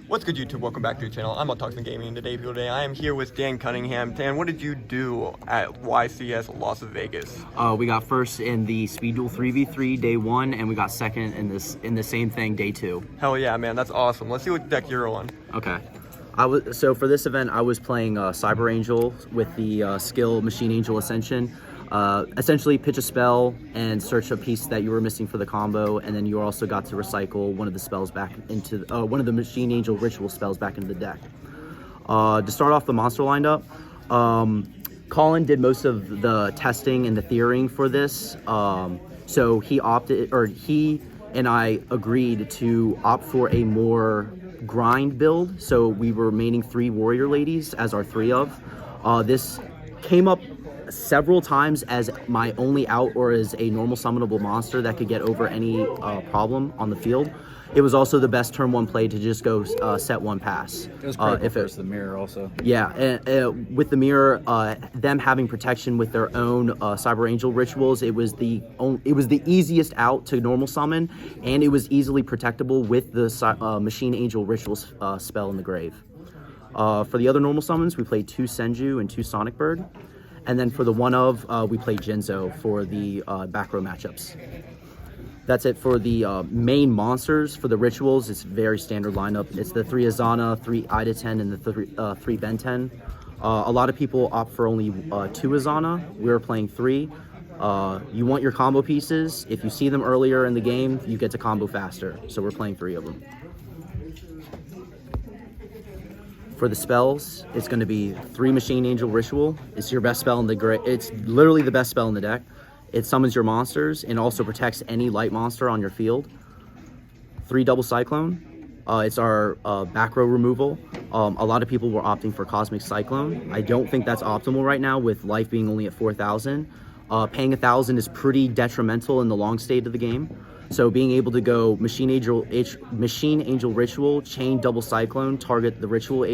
What's good, YouTube? Welcome back to the channel. I'm on Talks and Gaming, and today I am here with Dan Cunningham. Dan, what did you do at YCS Las Vegas? We got first in the Speed Duel 3v3 day 1, and we got second in the same thing day 2. Hell yeah, man, that's awesome. Let's see what deck you're on. Okay. So for this event, I was playing Cyber Angel with the skill Machine Angel Ascension. Essentially pitch a spell and search a piece that you were missing for the combo, and then you also got to recycle one of the spells back into one of the Machine Angel ritual spells back into the deck. To start off the monster lineup, Collin did most of the testing and the theorying for this, so he and I agreed to opt for a more grind build, so we were maining 3 warrior ladies as our 3 of. This came up several times as my only out or as a normal summonable monster that could get over any problem on the field. It was also the best turn 1 play to just go set 1 pass. It was critical versus the mirror also. Yeah, with the mirror, them having protection with their own Cyber Angel rituals, it was the easiest out to normal summon, and it was easily protectable with the Machine Angel rituals spell in the grave. For the other normal summons, we played 2 Senju and 2 Sonic Bird. And then for the one of, we played Jinzo for the back row matchups. That's it for the main monsters. For the rituals, it's very standard lineup. It's the 3 Azana, 3 Ida 10, and the 3 Ben 10. A lot of people opt for only 2 Azana. We're playing 3. You want your combo pieces. If you see them earlier in the game, you get to combo faster. So we're playing 3 of them. For the spells, it's going to be 3 Machine Angel Ritual. It's your best spell in the it's literally the best spell in the deck. It summons your monsters and also protects any light monster on your field. 3 Double Cyclone. It's our back row removal. A lot of people were opting for Cosmic Cyclone. I don't think that's optimal right now with life being only at 4,000. Paying 1,000 is pretty detrimental in the long state of the game. So being able to go Machine Angel Ritual, chain Double Cyclone, target the ritual,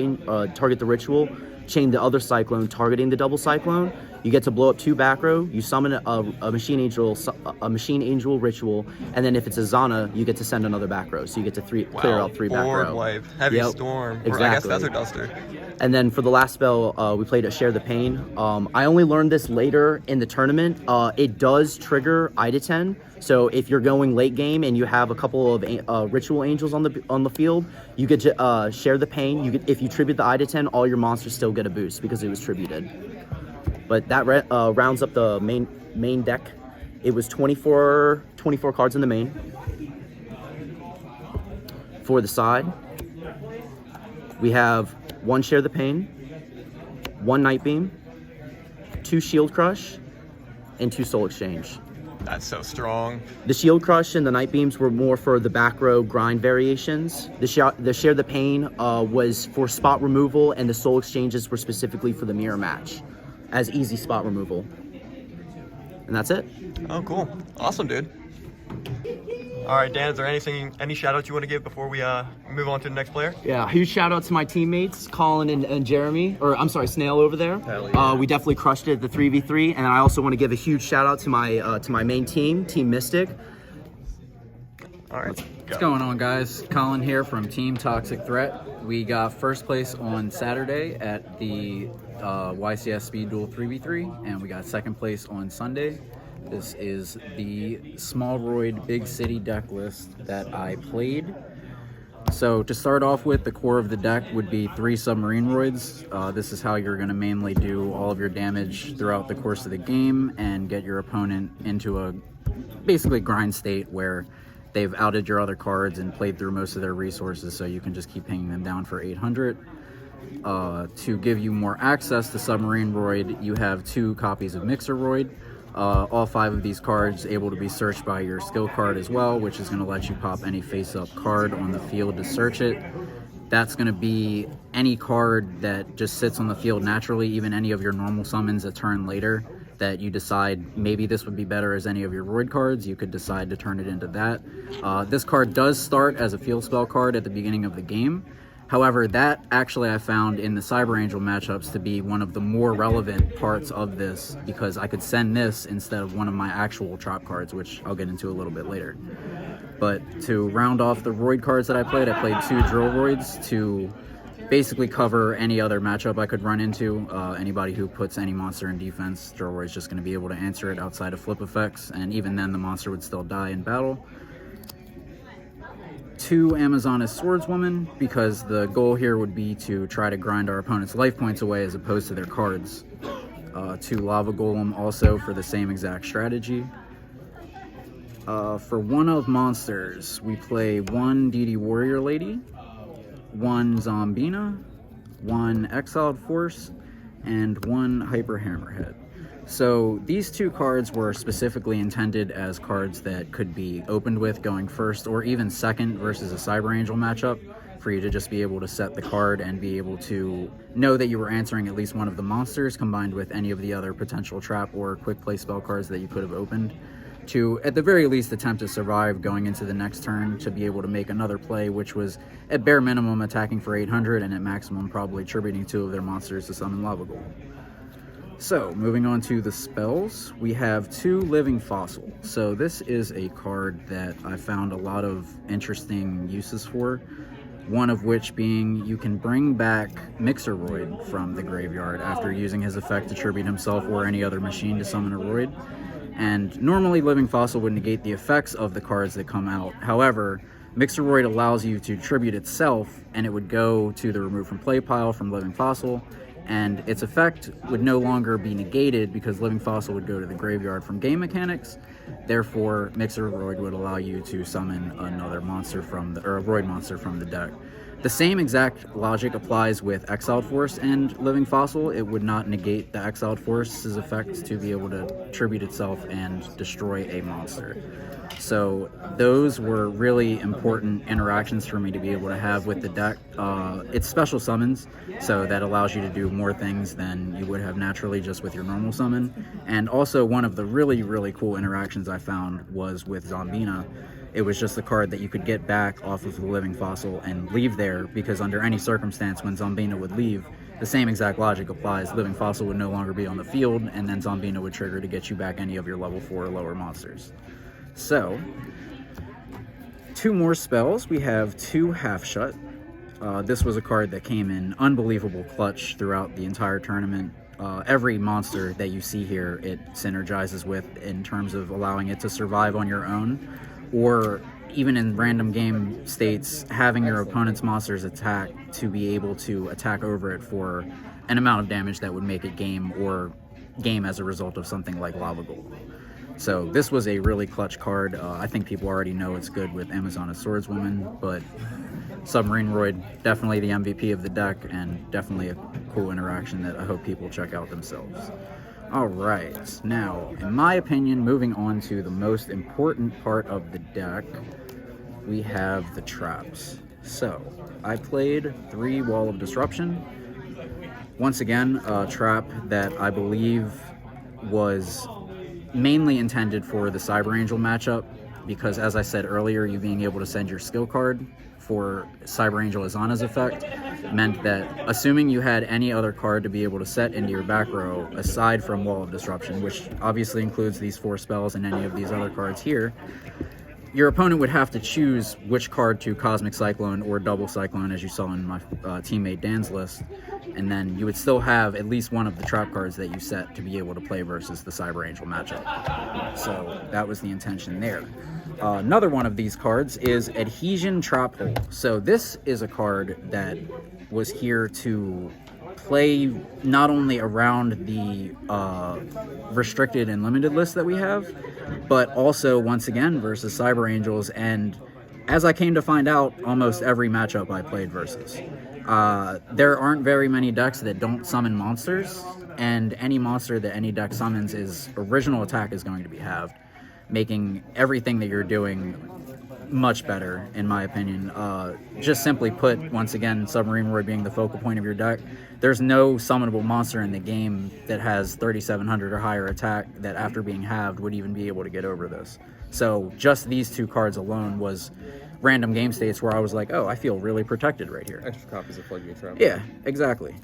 chain the other Cyclone, targeting the Double Cyclone. You get to blow up 2 back row. You summon a Machine Angel Ritual, and then if it's a Zana, you get to send another back row. So you get to clear out 3 back row. Wipe. Heavy Storm. Exactly. Or I guess Feather Duster. And then for the last spell, we played a Share the Pain. I only learned this later in the tournament. It does trigger Ida 10. So if you're going late game and you have a couple of Ritual Angels on the field, you get to Share the Pain. If you tribute the Ida 10, all your monsters still get a boost because it was tributed. But that rounds up the main deck. It was 24 cards in the main. For the side, we have 1 Share the Pain, 1 Night Beam, 2 Shield Crush, and 2 Soul Exchange. That's so strong. The Shield Crush and the Night Beams were more for the back row grind variations. The Share the Pain was for spot removal, and the Soul Exchanges were specifically for the mirror match as easy spot removal. And that's it. Oh, cool. Awesome, dude. All right, Dan, is there any shout outs you want to give before we move on to the next player? Yeah, huge shout out to my teammates, Collin and Jeremy, or I'm sorry, Snail over there. Hell yeah. We definitely crushed it at the 3v3, and I also want to give a huge shout out to my main team, Team Mystic. All right, What's going on, guys? Collin here from Team Toxic Threat. We got first place on Saturday at the YCS Speed Duel 3v3, and we got second place on Sunday. This is the small Roid big city deck list that I played. So to start off with, the core of the deck would be 3 Submarine Roids. This is how you're going to mainly do all of your damage throughout the course of the game and get your opponent into a basically grind state where they've outed your other cards and played through most of their resources, so you can just keep pinging them down for 800. To give you more access to Submarine Roid, you have 2 copies of Mixer Roid. All 5 of these cards able to be searched by your skill card as well, which is going to let you pop any face-up card on the field to search it. That's going to be any card that just sits on the field naturally, even any of your normal summons a turn later that you decide maybe this would be better as any of your Roid cards. You could decide to turn it into that. This card does start as a field spell card at the beginning of the game. However, that actually I found in the Cyber Angel matchups to be one of the more relevant parts of this, because I could send this instead of one of my actual trap cards, which I'll get into a little bit later. But to round off the Roid cards that I played 2 Drill Roids to basically cover any other matchup I could run into. Anybody who puts any monster in defense, Drill Roid's just going to be able to answer it outside of flip effects, and even then the monster would still die in battle. 2 Amazoness Swordswoman, because the goal here would be to try to grind our opponent's life points away as opposed to their cards. 2 Lava Golem also for the same exact strategy. For one of monsters, we play 1 DD Warrior Lady, 1 Zombina, 1 Exiled Force, and 1 Hyper Hammerhead. So these 2 cards were specifically intended as cards that could be opened with going first or even second versus a Cyber Angel matchup, for you to just be able to set the card and be able to know that you were answering at least one of the monsters, combined with any of the other potential trap or quick play spell cards that you could have opened, to at the very least attempt to survive going into the next turn, to be able to make another play, which was at bare minimum attacking for 800 and at maximum probably tributing 2 of their monsters to summon Lava Golem. So moving on to the spells, we have 2 Living Fossil. So this is a card that I found a lot of interesting uses for, one of which being you can bring back Mixer Roid from the graveyard after using his effect to tribute himself or any other machine to summon a Roid. And normally Living Fossil would negate the effects of the cards that come out. However, Mixer Roid allows you to tribute itself, and it would go to the Remove from Play pile from Living Fossil, and its effect would no longer be negated because Living Fossil would go to the graveyard from game mechanics. Therefore, Mixer Roid would allow you to summon another monster from a Roid monster from the deck. The same exact logic applies with Exiled Force and Living Fossil. It would not negate the Exiled Force's effects to be able to tribute itself and destroy a monster. So those were really important interactions for me to be able to have with the deck. It's special summons, so that allows you to do more things than you would have naturally just with your normal summon. And also one of the really, really cool interactions I found was with Zombina. It was just the card that you could get back off of the Living Fossil and leave there, because under any circumstance when Zombina would leave, the same exact logic applies. Living Fossil would no longer be on the field, and then Zombina would trigger to get you back any of your level 4 or lower monsters. So, 2 more spells. We have 2 Half Shut. This was a card that came in unbelievable clutch throughout the entire tournament. Every monster that you see here, it synergizes with in terms of allowing it to survive on your own, or even in random game states, having your opponent's monsters attack to be able to attack over it for an amount of damage that would make it game, or game as a result of something like Lava Golem. So this was a really clutch card. I think people already know it's good with Amazoness Swordswoman, but Submarine Roid, definitely the MVP of the deck, and definitely a cool interaction that I hope people check out themselves. Alright, now, in my opinion, moving on to the most important part of the deck, we have the traps. So, I played 3 Wall of Disruption. Once again, a trap that I believe was mainly intended for the Cyber Angel matchup, because as I said earlier, you being able to send your skill card for Cyber Angel Azana's effect meant that assuming you had any other card to be able to set into your back row aside from Wall of Disruption, which obviously includes these 4 spells and any of these other cards here, your opponent would have to choose which card to Cosmic Cyclone or Double Cyclone, as you saw in my teammate Dan's list, and then you would still have at least one of the trap cards that you set to be able to play versus the Cyber Angel matchup. So that was the intention there. Another one of these cards is Adhesion Trap Hole. So this is a card that was here to play not only around the restricted and limited list that we have, but also once again versus Cyber Angels, and as I came to find out, almost every matchup I played versus. There aren't very many decks that don't summon monsters, and any monster that any deck summons is original attack is going to be halved, making everything that you're doing much better, in my opinion. Just simply put, once again, Submarine Roid being the focal point of your deck, there's no summonable monster in the game that has 3700 or higher attack that after being halved would even be able to get over this. So just these 2 cards alone was random game states where I was like, oh, I feel really protected right here. Extra copies of Floodgate Trap. Yeah, exactly.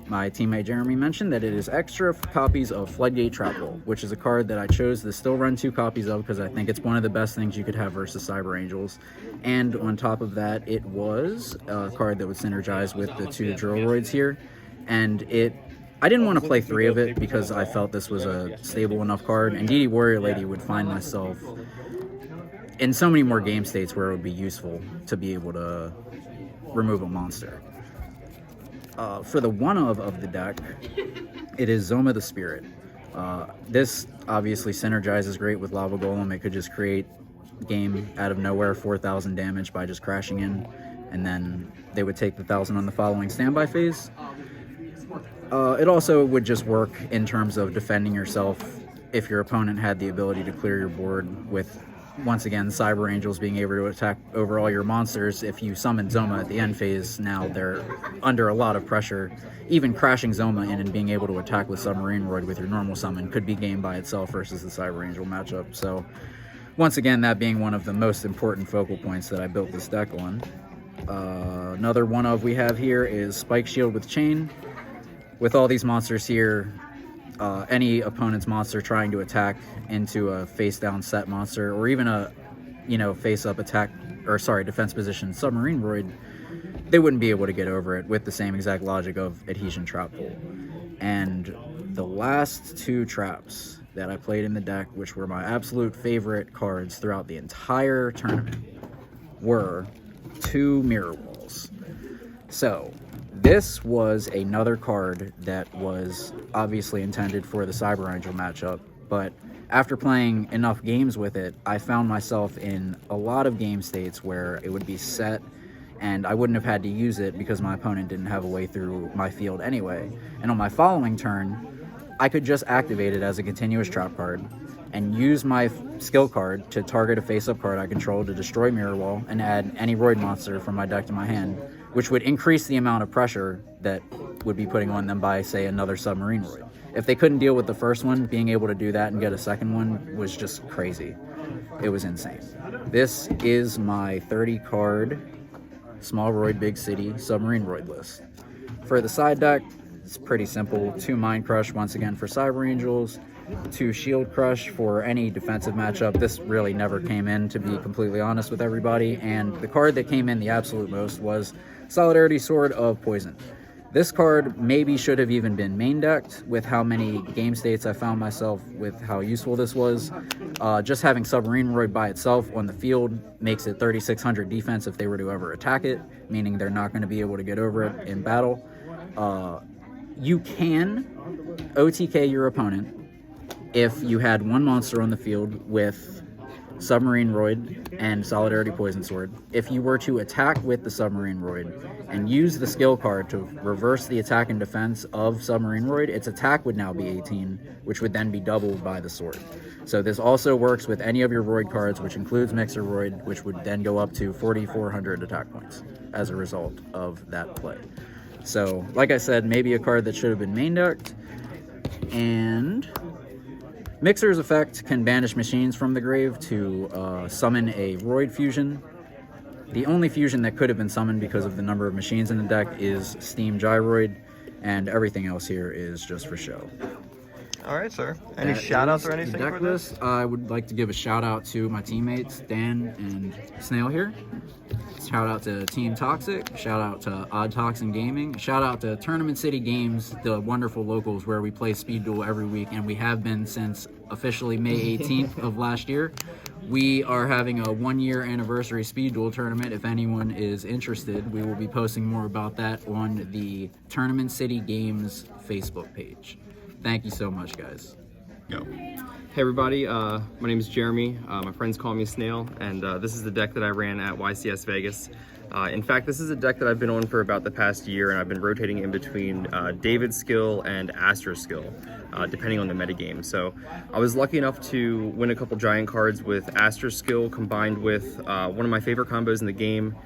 My teammate Jeremy mentioned that it is extra copies of Floodgate Trap Roll, which is a card that I chose to still run 2 copies of because I think it's one of the best things you could have versus Cyber Angels. And on top of that, it was a card that would synergize with the 2 Duel Roids here. And I didn't want to play 3 of it because I felt this was a stable enough card. And DD Warrior Lady would find myself in so many more game states where it would be useful to be able to remove a monster. For the of the deck, it is Zoma the Spirit. This obviously synergizes great with Lava Golem. It could just create game out of nowhere, 4,000 damage by just crashing in, and then they would take the 1,000 on the following standby phase. It also would just work in terms of defending yourself if your opponent had the ability to clear your board with, once again, Cyber Angels being able to attack over all your monsters. If you summon Zoma at the end phase, now they're under a lot of pressure. Even crashing Zoma in and being able to attack with Submarine Roid with your normal summon could be game by itself versus the Cyber Angel matchup. So, once again, that being one of the most important focal points that I built this deck on. Another we have here is Spike Shield with Chain. With all these monsters here, any opponent's monster trying to attack into a face-down set monster, or even a, face-up attack, or sorry, defense position Submarine Roid, they wouldn't be able to get over it with the same exact logic of Adhesion Trap Pull. And the last 2 traps that I played in the deck, which were my absolute favorite cards throughout the entire tournament, were 2 Mirror Walls. So, this was another card that was obviously intended for the Cyber Angel matchup, but after playing enough games with it, I found myself in a lot of game states where it would be set and I wouldn't have had to use it because my opponent didn't have a way through my field anyway. And on my following turn, I could just activate it as a continuous trap card and use my skill card to target a face-up card I control to destroy Mirror Wall and add any Roid monster from my deck to my hand, which would increase the amount of pressure that would be putting on them by, say, another Submarine Roid. If they couldn't deal with the first one, being able to do that and get a second one was just crazy. It was insane. This is my 30-card Small Roid Big City Submarine Roid list. For the side deck, it's pretty simple. 2 Mind Crush, once again, for Cyber Angels. 2 Shield Crush for any defensive matchup. This really never came in, to be completely honest with everybody. And the card that came in the absolute most was Solidarity Sword of Poison. This card maybe should have even been main decked with how many game states I found myself with how useful this was. Just having Submarine Roid by itself on the field makes it 3,600 defense if they were to ever attack it, meaning they're not going to be able to get over it in battle. You can OTK your opponent if you had 1 monster on the field with Submarine Roid and Solidarity Poison Sword. If you were to attack with the Submarine Roid and use the skill card to reverse the attack and defense of Submarine Roid, its attack would now be 18, which would then be doubled by the sword. So this also works with any of your Roid cards, which includes Mixer Roid, which would then go up to 4,400 attack points as a result of that play. So, like I said, maybe a card that should have been main decked. And Mixer's effect can banish machines from the grave to summon a Roid fusion. The only fusion that could have been summoned because of the number of machines in the deck is Steam Gyroid, and everything else here is just for show. All right, sir. Any shout-outs or anything for this? I would like to give a shout-out to my teammates, Dan and Snail here. Shout-out to Team Toxic. Shout-out to Odd Toxin Gaming. Shout-out to Tournament City Games, the wonderful locals where we play Speed Duel every week, and we have been since officially May 18th of last year. We are having a 1-year anniversary Speed Duel tournament. If anyone is interested, we will be posting more about that on the Tournament City Games Facebook page. Thank you so much, guys. Go. Hey everybody, my name is Jeremy. My friends call me Snail, and this is the deck that I ran at YCS Vegas. In fact, this is a deck that I've been on for about the past year, and I've been rotating in between David's skill and Astra's skill, depending on the metagame. So I was lucky enough to win a couple giant cards with Astra's skill combined with one of my favorite combos in the game,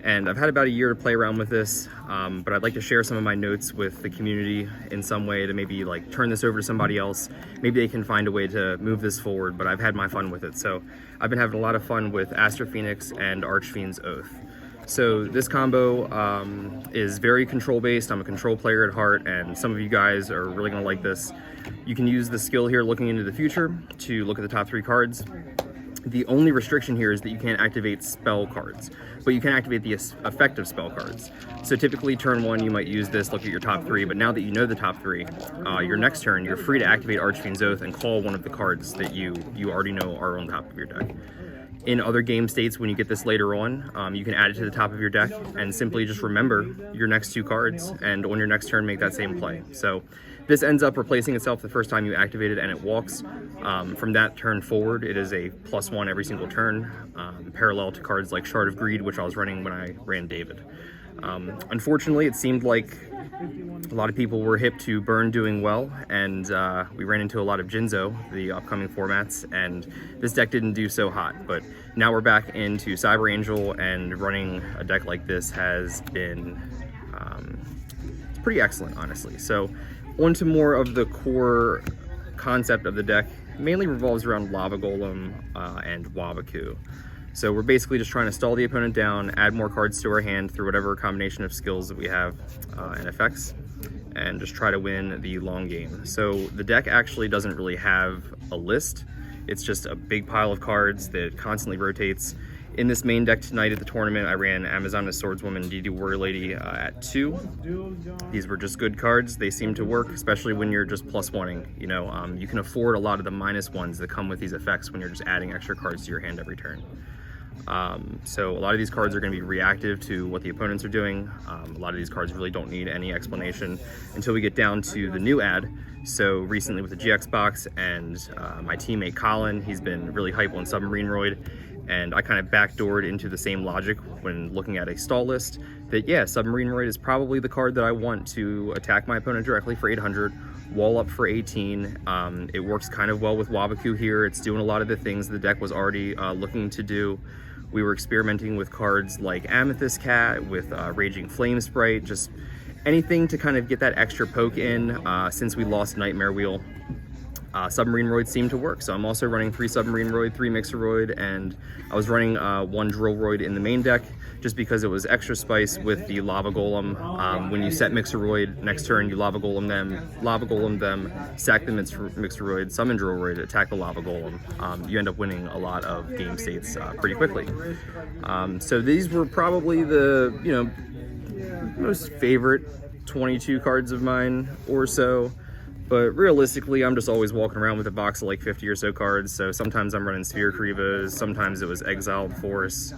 And I've had about a year to play around with this, but I'd like to share some of my notes with the community in some way to maybe like turn this over to somebody else. Maybe they can find a way to move this forward, but I've had my fun with it. So I've been having a lot of fun with Astro Phoenix and Archfiend's Oath. So this combo is very control based. I'm a control player at heart, and some of you guys are really gonna like this. You can use the skill here, looking into the future, to look at the top 3 cards. The only restriction here is that you can't activate spell cards, but you can activate the effective spell cards. So typically turn 1, you might use this, look at your top 3, but now that you know the top 3, your next turn, you're free to activate Archfiend's Oath and call one of the cards that you already know are on top of your deck. In other game states, when you get this later on, you can add it to the top of your deck and simply just remember your next 2 cards, and on your next turn make that same play. So this ends up replacing itself the first time you activate it, and it walks. From that turn forward, it is a +1 every single turn, parallel to cards like Shard of Greed, which I was running when I ran David. Unfortunately, it seemed like a lot of people were hip to Burn doing well, and we ran into a lot of Jinzo, the upcoming formats, and this deck didn't do so hot. But now we're back into Cyber Angel, and running a deck like this has been pretty excellent, honestly. So on to more of the core concept of the deck. Mainly revolves around Lava Golem and Wabaku. So we're basically just trying to stall the opponent down, add more cards to our hand through whatever combination of skills that we have and effects, and just try to win the long game. So the deck actually doesn't really have a list. It's just a big pile of cards that constantly rotates. In this main deck tonight at the tournament, I ran Amazoness Swordswoman, DD Warrior Lady at 2. These were just good cards. They seem to work, especially when you're just +1ing. You know, you can afford a lot of the -1s that come with these effects when you're just adding extra cards to your hand every turn. So a lot of these cards are going to be reactive to what the opponents are doing. A lot of these cards really don't need any explanation until we get down to the new ad. So recently with the GX box and my teammate Collin, he's been really hype on Submarine Roid, and I kind of backdoored into the same logic when looking at a stall list that, yeah, Submarine Roid is probably the card that I want to attack my opponent directly for 800, wall up for 18. It works kind of well with Wabaku here. It's doing a lot of the things the deck was already looking to do. We were experimenting with cards like Amethyst Cat, with Raging Flame Sprite, just anything to kind of get that extra poke in since we lost Nightmare Wheel. Submarine Roid seemed to work, so I'm also running 3 Submarine Roid, 3 Mixer Roid, and I was running 1 Drill Roid in the main deck just because it was extra spice with the Lava Golem. When you set Mixer Roid, next turn you Lava Golem them, sack the Mixer Roid, summon Drill Roid, attack the Lava Golem. You end up winning a lot of game states pretty quickly. So these were probably the, you know, most favorite 22 cards of mine or so. But realistically, I'm just always walking around with a box of like 50 or so cards. So sometimes I'm running Sphere Krivas, sometimes it was Exiled Force,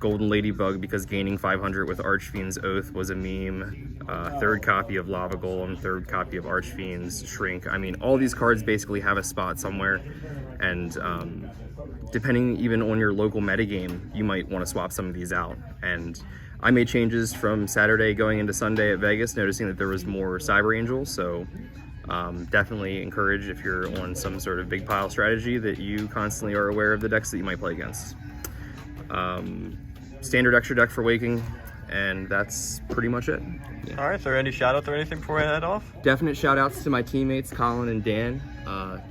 Golden Ladybug because gaining 500 with Archfiend's Oath was a meme, 3rd copy of Lava Golem, 3rd copy of Archfiend's Shrink. I mean, all these cards basically have a spot somewhere, and depending even on your local metagame, you might want to swap some of these out. And I made changes from Saturday going into Sunday at Vegas, noticing that there was more Cyber Angel, so definitely encourage, if you're on some sort of big pile strategy, that you constantly are aware of the decks that you might play against. Standard extra deck for Waking, and that's pretty much it. Yeah. All right, so any shout outs or anything before I head off? Definite shout outs to my teammates Collin and Dan.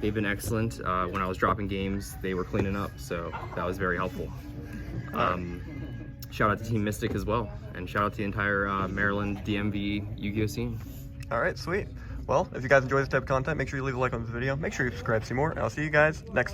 They've been excellent. When I was dropping games, they were cleaning up, so that was very helpful. Shout out to Team Mystic as well, and shout out to the entire Maryland DMV Yu-Gi-Oh scene. All right, sweet. Well, if you guys enjoy this type of content, make sure you leave a like on this video. Make sure you subscribe to see more, and I'll see you guys next time.